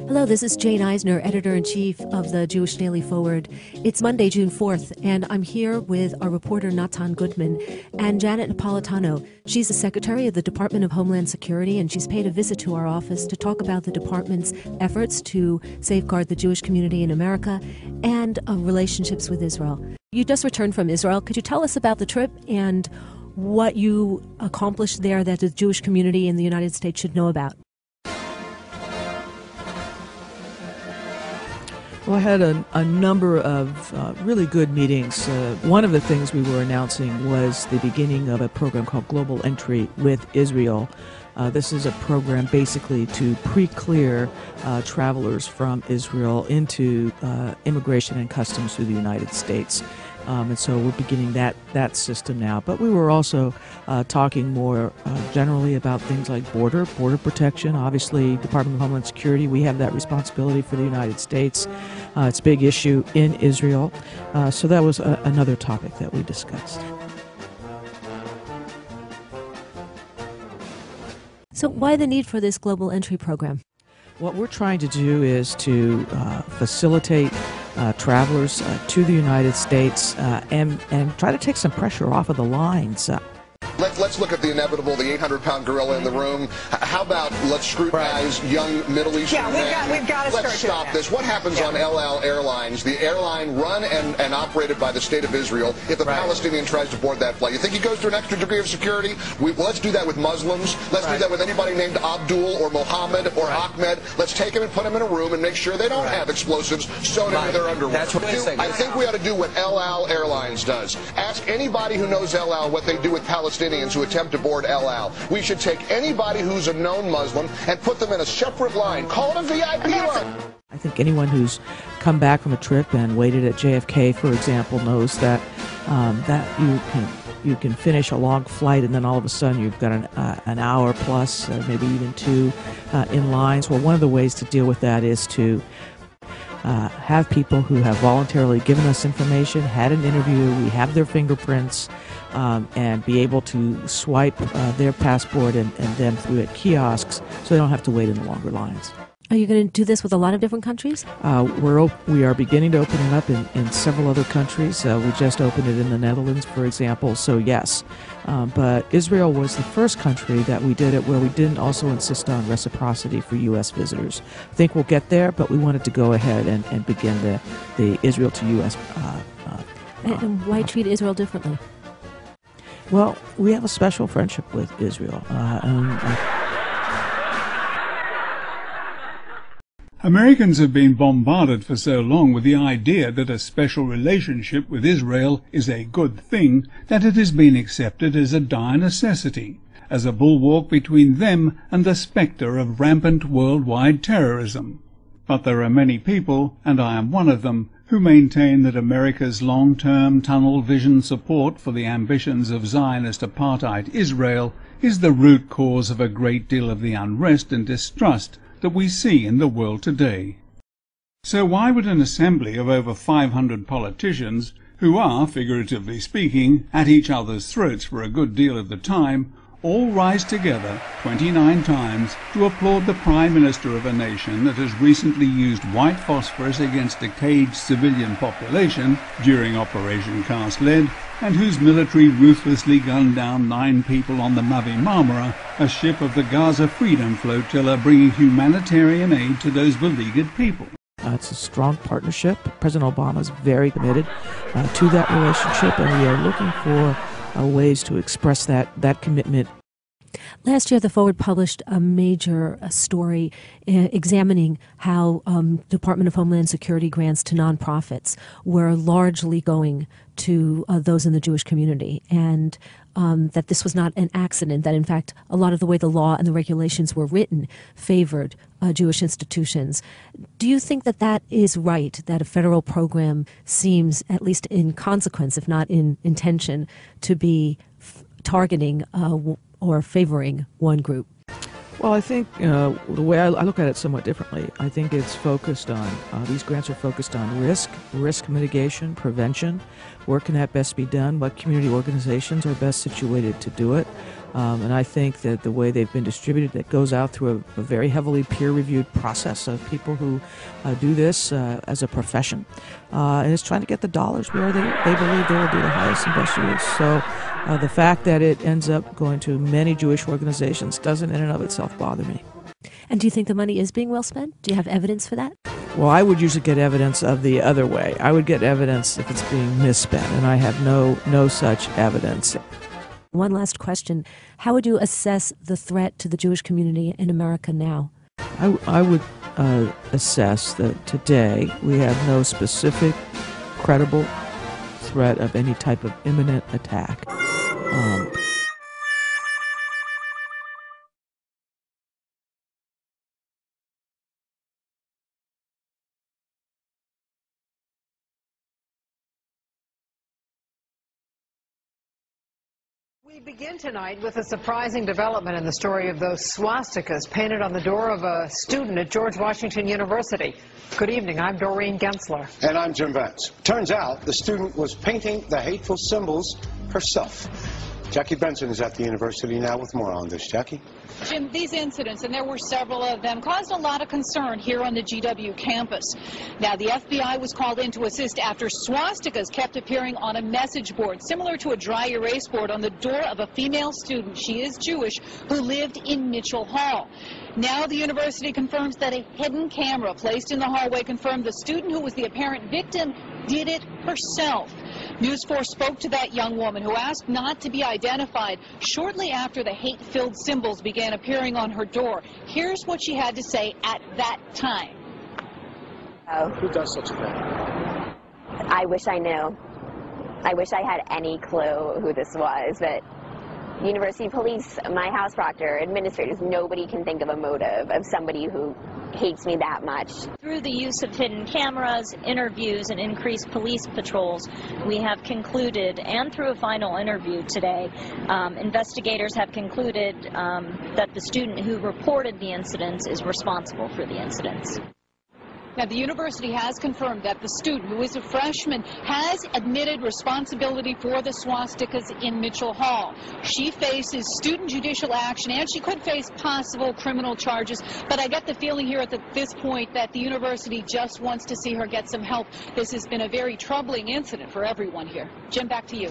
Hello, this is Jane Eisner, Editor-in-Chief of the Jewish Daily Forward. It's Monday, June 4th, and I'm here with our reporter Natan Goodman and Janet Napalitano. She's the Secretary of the Department of Homeland Security, and she's paid a visit to our office to talk about the department's efforts to safeguard the Jewish community in America and relationships with Israel. You just returned from Israel. Could you tell us about the trip and what you accomplished there that the Jewish community in the United States should know about? Well, I had a number of really good meetings. One of the things we were announcing was the beginning of a program called Global Entry with Israel. This is a program basically to pre-clear travelers from Israel into immigration and customs through the United States. And so we're beginning that system now. But we were also talking more generally about things like border protection. Obviously, Department of Homeland Security, we have that responsibility for the United States. It's a big issue in Israel. So that was another topic that we discussed. So why the need for this global entry program? What we're trying to do is to facilitate travelers to the United States and try to take some pressure off of the lines. Let's look at the inevitable, the 800-pound gorilla in the room. How about let's scrutinize young Middle Eastern men? We've got to Let's stop this. What happens on El Al Airlines, the airline run and operated by the State of Israel, if a Palestinian tries to board that flight? You think he goes through an extra degree of security? Let's do that with Muslims. Let's do that with anybody named Abdul or Mohammed or Ahmed. Let's take them and put them in a room and make sure they don't have explosives sewn into their underwear. That's what I think we ought to do what El Al Airlines does. Ask anybody who knows El Al what they do with Palestinians who attempt to board El Al. We should take anybody who's a known Muslim and put them in a separate line. Call it a VIP line. I think anyone who's come back from a trip and waited at JFK, for example, knows that you can finish a long flight and then all of a sudden you've got an hour plus, maybe even two, in lines. Well, one of the ways to deal with that is to have people who have voluntarily given us information, had an interview, we have their fingerprints, and be able to swipe their passport and them through at kiosks so they don't have to wait in the longer lines. Are you going to do this with a lot of different countries? We are beginning to open it up in several other countries. We just opened it in the Netherlands, for example, so yes. But Israel was the first country that we did it where we didn't also insist on reciprocity for U.S. visitors. I think we'll get there, but we wanted to go ahead and begin the Israel to U.S. And why treat Israel differently? Well, we have a special friendship with Israel. Americans have been bombarded for so long with the idea that a special relationship with Israel is a good thing that it has been accepted as a dire necessity, as a bulwark between them and the spectre of rampant worldwide terrorism. But there are many people, and I am one of them, who maintain that America's long-term tunnel vision support for the ambitions of Zionist apartheid Israel is the root cause of a great deal of the unrest and distrust that we see in the world today. So why would an assembly of over 500 politicians, who are, figuratively speaking, at each other's throats for a good deal of the time, all rise together 29 times to applaud the Prime Minister of a nation that has recently used white phosphorus against a caged civilian population during Operation Cast Lead, and whose military ruthlessly gunned down 9 people on the Mavi Marmara, a ship of the Gaza Freedom Flotilla bringing humanitarian aid to those beleaguered people? It's a strong partnership. President Obama is very committed to that relationship, and we are looking for ways to express that commitment. Last year, The Forward published a major story examining how Department of Homeland Security grants to nonprofits were largely going to those in the Jewish community, and that this was not an accident, that in fact a lot of the way the law and the regulations were written favored Jewish institutions. Do you think that that is right, that a federal program seems, at least in consequence, if not in intention, to be targeting or favoring one group? Well, I think the way I look at it somewhat differently. I think it's focused on, these grants are focused on risk mitigation, prevention. Where can that best be done? What community organizations are best situated to do it? And I think that the way they've been distributed, that goes out through a very heavily peer-reviewed process of people who do this as a profession. And it's trying to get the dollars where they believe they will do the highest and best use. So the fact that it ends up going to many Jewish organizations doesn't in and of itself bother me. And do you think the money is being well spent? Do you have evidence for that? Well, I would usually get evidence of the other way. I would get evidence if it's being misspent, and I have no such evidence. One last question. How would you assess the threat to the Jewish community in America now? I would assess that today we have no specific, credible threat of any type of imminent attack. We begin tonight with a surprising development in the story of those swastikas painted on the door of a student at George Washington University. Good evening, I'm Doreen Gensler. And I'm Jim Vance. Turns out the student was painting the hateful symbols herself. Jackie Benson is at the university now with more on this. Jackie? Jim, these incidents, and there were several of them, caused a lot of concern here on the GW campus. Now, the FBI was called in to assist after swastikas kept appearing on a message board, similar to a dry erase board, on the door of a female student, she is Jewish, who lived in Mitchell Hall. Now the university confirms that a hidden camera placed in the hallway confirmed the student who was the apparent victim did it herself. News 4 spoke to that young woman who asked not to be identified shortly after the hate-filled symbols began appearing on her door. Here's what she had to say at that time. Who does such a thing? I wish I knew. I wish I had any clue who this was, but university police, my house proctor, administrators, nobody can think of a motive of somebody who hates me that much. Through the use of hidden cameras, interviews, and increased police patrols, we have concluded, and through a final interview today, investigators have concluded that the student who reported the incidents is responsible for the incidents. Now, the university has confirmed that the student, who is a freshman, has admitted responsibility for the swastikas in Mitchell Hall. She faces student judicial action, and she could face possible criminal charges. But I get the feeling here at this point that the university just wants to see her get some help. This has been a very troubling incident for everyone here. Jim, back to you.